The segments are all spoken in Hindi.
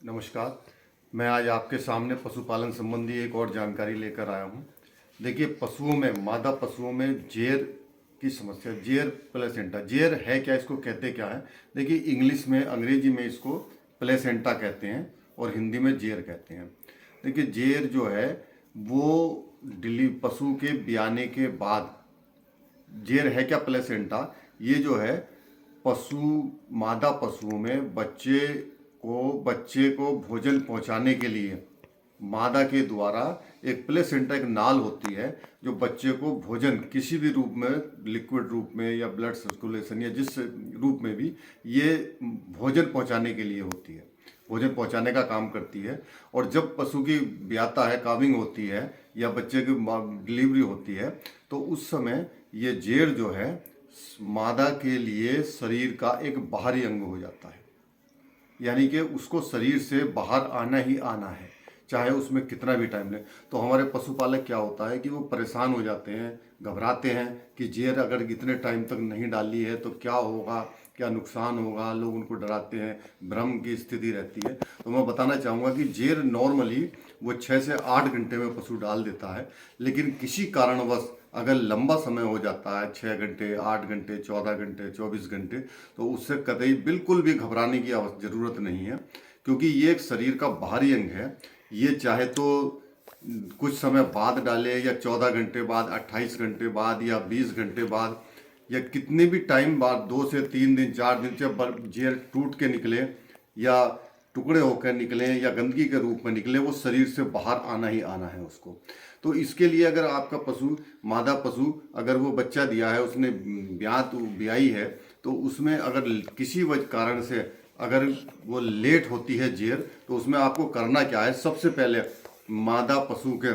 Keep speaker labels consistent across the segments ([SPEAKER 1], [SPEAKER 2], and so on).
[SPEAKER 1] नमस्कार। मैं आज आपके सामने पशुपालन संबंधी एक और जानकारी लेकर आया हूँ। देखिए, पशुओं में, मादा पशुओं में जेर की समस्या, जेर प्लेसेंटा, जेर है क्या, इसको कहते क्या है? देखिए, इंग्लिश में, अंग्रेजी में इसको प्लेसेंटा कहते हैं और हिंदी में जेर कहते हैं। देखिए, जेर जो है वो पशु के ब्याने के बाद, जेर है क्या प्लेसेंटा, ये जो है पशु, मादा पशुओं में बच्चे को भोजन पहुंचाने के लिए मादा के द्वारा एक प्लेसेंटा, एक नाल होती है जो बच्चे को भोजन किसी भी रूप में, लिक्विड रूप में या ब्लड सर्कुलेशन या जिस रूप में भी, ये भोजन पहुंचाने के लिए होती है, भोजन पहुंचाने का काम करती है। और जब पशु की ब्याता है, काविंग होती है या बच्चे की डिलीवरी होती है, तो उस समय ये जेर जो है मादा के लिए शरीर का एक बाहरी अंग हो जाता है, यानी कि उसको शरीर से बाहर आना ही आना है, चाहे उसमें कितना भी टाइम ले। तो हमारे पशुपालक क्या होता है कि वो परेशान हो जाते हैं, घबराते हैं कि जेर अगर इतने टाइम तक नहीं डाली है तो क्या होगा, क्या नुकसान होगा, लोग उनको डराते हैं, भ्रम की स्थिति रहती है। तो मैं बताना चाहूँगा कि जेर नॉर्मली वो 6 से 8 घंटे में पशु डाल देता है, लेकिन किसी कारणवश अगर लंबा समय हो जाता है, 6 घंटे, 8 घंटे, 14 घंटे, 24 घंटे, तो उससे कतई बिल्कुल भी घबराने की ज़रूरत नहीं है, क्योंकि ये एक शरीर का बाहरी अंग है। ये चाहे तो कुछ समय बाद डाले या 14 घंटे बाद, 28 घंटे बाद या 20 घंटे बाद या कितने भी टाइम बाद, 2 से 3 दिन, 4 दिन, जब जेर टूट के निकले या टुकड़े होकर निकले या गंदगी के रूप में निकले, वो शरीर से बाहर आना ही आना है उसको। तो इसके लिए अगर आपका पशु, मादा पशु, अगर वो बच्चा दिया है, उसने ब्याई है, तो उसमें अगर किसी वजह कारण से अगर वो लेट होती है जेर, तो उसमें आपको करना क्या है? सबसे पहले मादा पशु के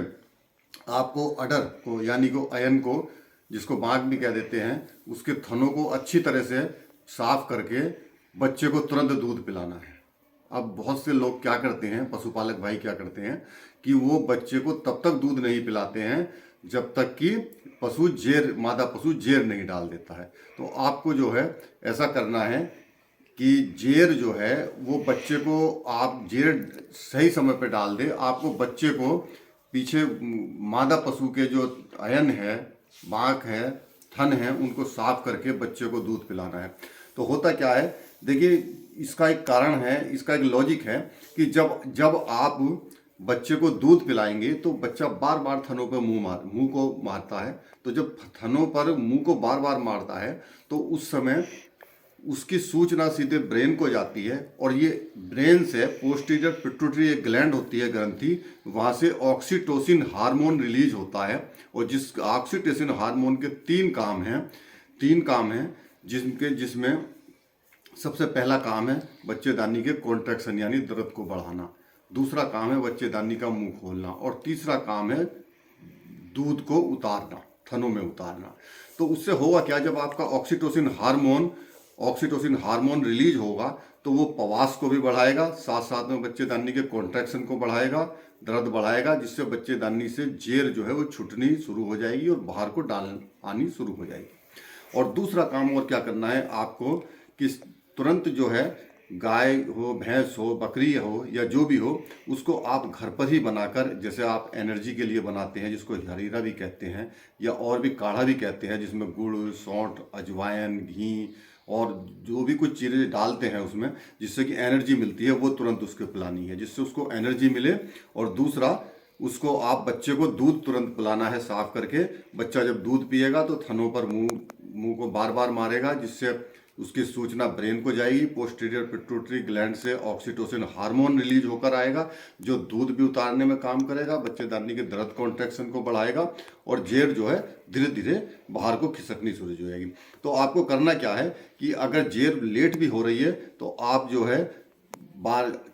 [SPEAKER 1] आपको अडर को, यानी को अयन को, जिसको बांक भी कह देते हैं, उसके थनों को अच्छी तरह से साफ करके बच्चे को तुरंत दूध पिलाना है। अब बहुत से लोग क्या करते हैं, पशुपालक भाई क्या करते हैं कि वो बच्चे को तब तक दूध नहीं पिलाते हैं जब तक कि मादा पशु जेर नहीं डाल देता है। तो आपको जो है ऐसा करना है कि जेर जो है वो बच्चे को, आप जेर सही समय पे डाल दे। आपको बच्चे को पीछे मादा पशु के जो अयन है, बांक है, थन है, उनको साफ करके बच्चे को दूध पिलाना है। तो होता क्या है, देखिए, इसका एक कारण है, इसका एक लॉजिक है कि जब आप बच्चे को दूध पिलाएंगे तो बच्चा बार बार थनों पर मुंह को मारता है। तो जब थनों पर मुंह को बार बार मारता है तो उस समय उसकी सूचना सीधे ब्रेन को जाती है, और ये ब्रेन से पोस्टीरियर पिट्यूटरी एक ग्लैंड होती है, ग्रंथि, वहाँ से ऑक्सीटोसिन हार्मोन रिलीज होता है। और जिस ऑक्सीटोसिन हार्मोन के तीन काम हैं जिसमें सबसे पहला काम है बच्चेदानी के कॉन्ट्रैक्शन, यानी दर्द को बढ़ाना। दूसरा काम है बच्चेदानी का मुंह खोलना, और तीसरा काम है दूध को उतारना, थनों में उतारना। तो उससे होगा क्या, जब आपका ऑक्सीटोसिन हार्मोन रिलीज होगा तो वो पवास को भी बढ़ाएगा, साथ साथ में बच्चेदानी के कॉन्ट्रैक्शन को बढ़ाएगा, दर्द बढ़ाएगा, जिससे बच्चेदानी से जेर जो है वो छूटनी शुरू हो जाएगी और बाहर को आनी शुरू हो जाएगी। और दूसरा काम और क्या करना है आपको कि तुरंत जो है, गाय हो, भैंस हो, बकरी हो या जो भी हो, उसको आप घर पर ही बनाकर, जैसे आप एनर्जी के लिए बनाते हैं, जिसको हरीरा भी कहते हैं या और भी काढ़ा भी कहते हैं, जिसमें गुड़, सौंठ, अजवाइन, घी और जो भी कुछ चीज़ें डालते हैं उसमें, जिससे कि एनर्जी मिलती है, वो तुरंत उसको पिलानी है, जिससे उसको एनर्जी मिले। और दूसरा, उसको आप बच्चे को दूध तुरंत पिलाना है साफ करके। बच्चा जब दूध पिएगा तो थनों पर मुंह को बार बार मारेगा, जिससे उसकी सूचना ब्रेन को जाएगी, पोस्टीरियर पिट्यूटरी ग्लैंड से ऑक्सीटोसिन हार्मोन रिलीज होकर आएगा, जो दूध भी उतारने में काम करेगा, बच्चेदानी के दर्द कॉन्ट्रैक्शन को बढ़ाएगा, और जेर जो है धीरे धीरे बाहर को खिसकनी शुरू हो जाएगी। तो आपको करना क्या है कि अगर जेर लेट भी हो रही है तो आप जो है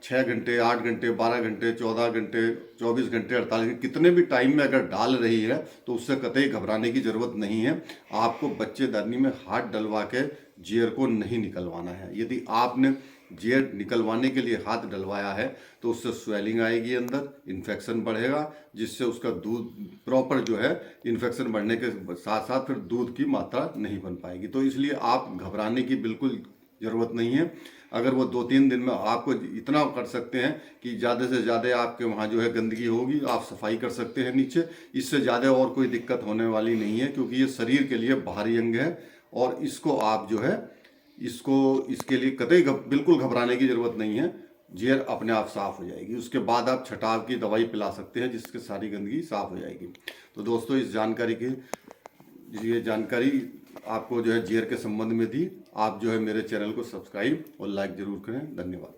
[SPEAKER 1] 6 घंटे, 8 घंटे, 12 घंटे, 14 घंटे, 24 घंटे, 48 घंटे, कितने भी टाइम में अगर डाल रही है तो उससे कतई घबराने की ज़रूरत नहीं है। आपको बच्चेदानी में हाथ डलवा के जेर को नहीं निकलवाना है। यदि आपने जेर निकलवाने के लिए हाथ डलवाया है तो उससे स्वेलिंग आएगी, अंदर इन्फेक्शन बढ़ेगा, जिससे उसका दूध प्रॉपर जो है, इन्फेक्शन बढ़ने के साथ साथ फिर दूध की मात्रा नहीं बन पाएगी। तो इसलिए आप घबराने की बिल्कुल ज़रूरत नहीं है। अगर वो 2-3 दिन में आपको इतना कर सकते हैं कि ज़्यादा से ज़्यादा आपके वहाँ जो है गंदगी होगी, आप सफाई कर सकते हैं नीचे। इससे ज़्यादा और कोई दिक्कत होने वाली नहीं है, क्योंकि ये शरीर के लिए बाहरी अंग है और इसको आप जो है इसके लिए कतई बिल्कुल घबराने की ज़रूरत नहीं है। जेर अपने आप साफ़ हो जाएगी। उसके बाद आप छटाव की दवाई पिला सकते हैं जिससे सारी गंदगी साफ़ हो जाएगी। तो दोस्तों, ये जानकारी आपको जो है जेर के संबंध में दी। आप जो है मेरे चैनल को सब्सक्राइब और लाइक ज़रूर करें। धन्यवाद।